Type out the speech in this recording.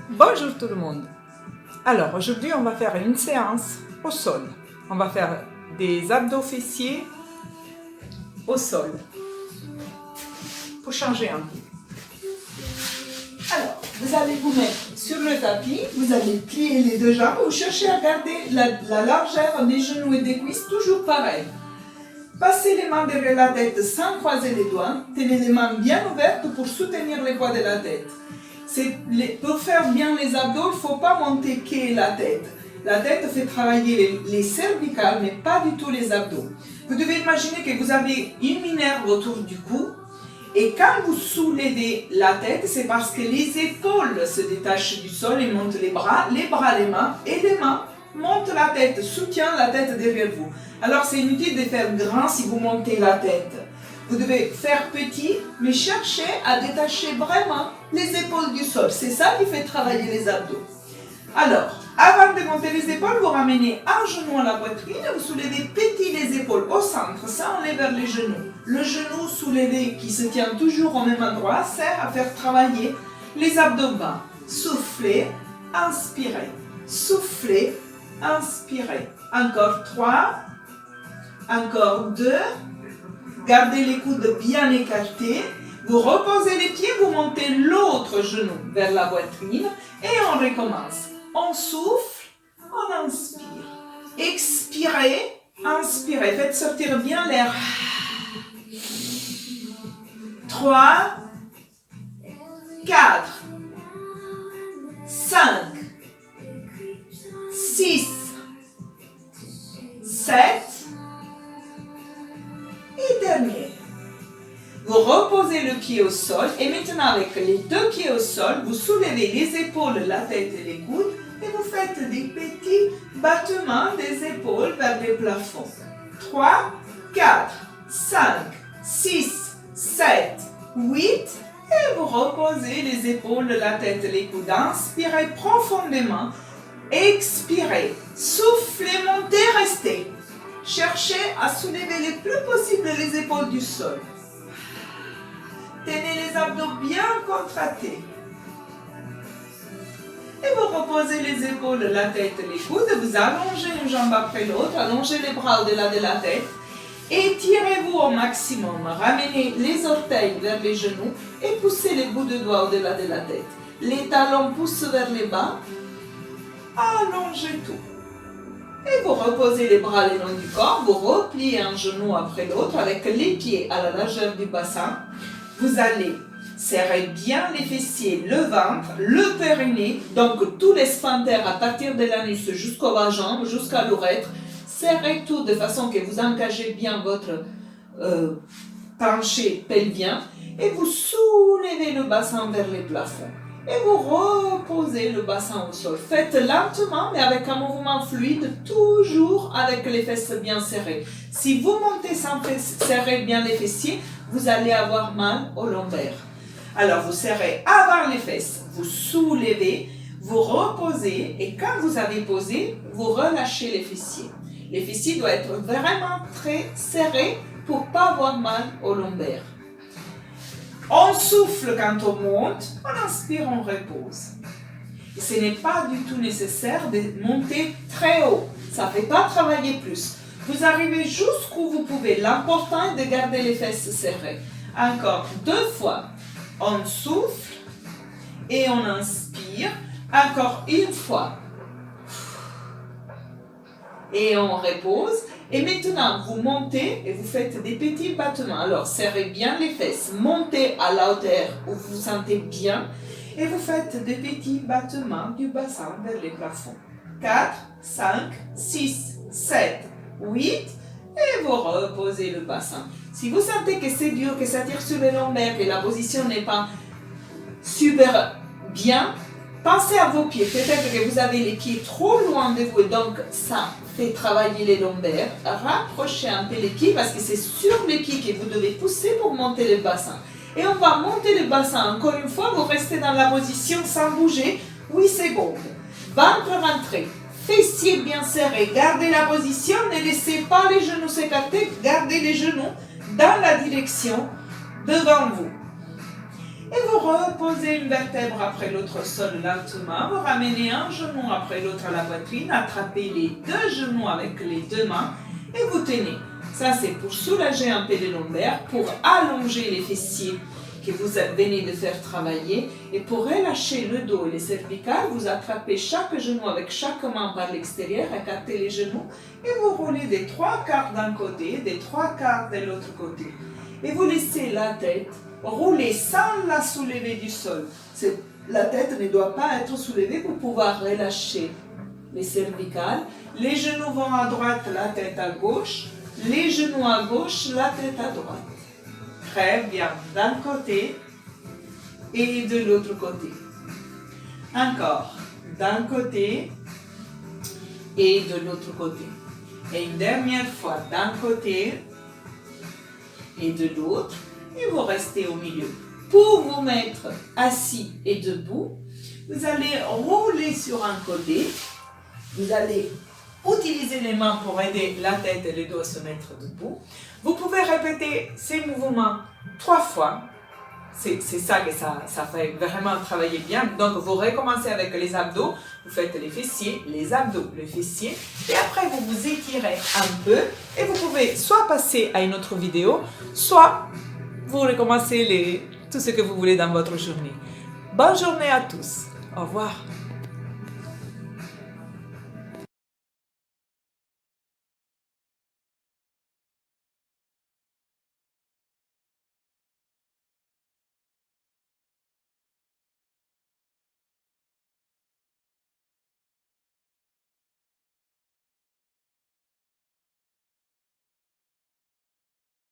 Bonjour tout le monde. Alors aujourd'hui on va faire une séance au sol. On va faire des abdos fessiers au sol. Pour changer un peu. Alors, vous allez vous mettre sur le tapis, vous allez plier les deux jambes, vous cherchez à garder la largeur des genoux et des cuisses toujours pareil. Passez les mains derrière la tête sans croiser les doigts, tenez les mains bien ouvertes pour soutenir les poids de la tête. Pour faire bien les abdos, il ne faut pas monter que la tête. La tête fait travailler les cervicales, mais pas du tout les abdos. Vous devez imaginer que vous avez une minerve autour du cou, et quand vous soulevez la tête, c'est parce que les épaules se détachent du sol et montent les bras, les mains, et les mains montent la tête, soutiennent la tête derrière vous. Alors c'est inutile de faire grand si vous montez la tête. Vous devez faire petit, mais cherchez à détacher vraiment les épaules du sol. C'est ça qui fait travailler les abdos. Alors, avant de monter les épaules, vous ramenez un genou à la poitrine, vous soulevez petit les épaules au centre, sans enlever vers les genoux. Le genou soulevé qui se tient toujours au même endroit sert à faire travailler les abdominaux. Soufflez, inspirez. Soufflez, inspirez. Encore 3, encore 2. Gardez les coudes bien écartés. Vous reposez les pieds, vous montez l'autre genou vers la poitrine et on recommence. On souffle, on inspire. Expirez, inspirez. Faites sortir bien l'air. 3, 4, 5, 6, 7 et dernier. Vous reposez le pied au sol et maintenant avec les deux pieds au sol, vous soulevez les épaules, la tête et les coudes et vous faites des petits battements des épaules vers le plafond. 3, 4, 5, 6, 7, 8 et vous reposez les épaules, la tête et les coudes. Inspirez profondément, expirez, soufflez, montez, restez. Cherchez à soulever le plus possible les épaules du sol. Tenez les abdos bien contractés. Et vous reposez les épaules, la tête et les coudes. Vous allongez une jambe après l'autre. Allongez les bras au-delà de la tête. Étirez-vous au maximum. Ramenez les orteils vers les genoux et poussez les bouts de doigts au-delà de la tête. Les talons poussent vers les bas. Allongez tout. Et vous reposez les bras le long du corps. Vous repliez un genou après l'autre avec les pieds à la largeur du bassin. Vous allez serrer bien les fessiers, le ventre, le périnée, donc tous les sphincters à partir de l'anus jusqu'au bas-jambe, jusqu'à l'urètre. Serrez tout de façon que vous engagez bien votre penché pelvien et vous soulevez le bassin vers les plafonds. Et vous reposez le bassin au sol. Faites lentement mais avec un mouvement fluide, toujours avec les fesses bien serrées. Si vous montez sans serrer bien les fessiers, vous allez avoir mal aux lombaires. Alors vous serrez avant les fesses, vous soulevez, vous reposez et quand vous avez posé, vous relâchez les fessiers. Les fessiers doivent être vraiment très serrés pour ne pas avoir mal aux lombaires. On souffle quand on monte, on inspire, on repose. Et ce n'est pas du tout nécessaire de monter très haut, ça ne fait pas travailler plus. Vous arrivez jusqu'où vous pouvez, l'important est de garder les fesses serrées. Encore 2 fois, on souffle et on inspire, encore 1 fois. Et on repose. Et maintenant, vous montez et vous faites des petits battements. Alors, serrez bien les fesses. Montez à la hauteur où vous vous sentez bien. Et vous faites des petits battements du bassin vers les plafonds. 4, 5, 6, 7, 8. Et vous reposez le bassin. Si vous sentez que c'est dur, que ça tire sur les lombaires, que la position n'est pas super bien, pensez à vos pieds. Peut-être que vous avez les pieds trop loin de vous et donc ça fait travailler les lombaires. Rapprochez un peu les pieds parce que c'est sur les pieds que vous devez pousser pour monter le bassin. Et on va monter le bassin. Encore une fois, vous restez dans la position sans bouger 8 secondes. Ventre rentré, fessiers bien serrés. Gardez la position, ne laissez pas les genoux s'écarter. Gardez les genoux dans la direction devant vous. Et vous reposez une vertèbre après l'autre au sol lentement. Vous ramenez un genou après l'autre à la poitrine. Attrapez les deux genoux avec les deux mains et vous tenez. Ça, c'est pour soulager un peu les lombaires, pour allonger les fessiers que vous venez de faire travailler. Et pour relâcher le dos et les cervicales, vous attrapez chaque genou avec chaque main par l'extérieur, écartez les genoux et vous roulez des 3/4 d'un côté, des 3/4 de l'autre côté. Et vous laissez la tête rouler sans la soulever du sol. La tête ne doit pas être soulevée pour pouvoir relâcher les cervicales. Les genoux vont à droite, la tête à gauche. Les genoux à gauche, la tête à droite. Très bien, d'un côté et de l'autre côté. Encore, d'un côté et de l'autre côté. Et une dernière fois, d'un côté et de l'autre. Et vous restez au milieu. Pour vous mettre assis et debout, vous allez rouler sur un côté. Vous allez utiliser les mains pour aider la tête et le dos à se mettre debout. Vous pouvez répéter ces mouvements 3 fois. C'est ça que ça fait vraiment travailler bien. Donc, vous recommencez avec les abdos. Vous faites les fessiers, les abdos, les fessiers. Et après, vous vous étirez un peu. Et vous pouvez soit passer à une autre vidéo, soit vous recommencez tout ce que vous voulez dans votre journée. Bonne journée à tous. Au revoir.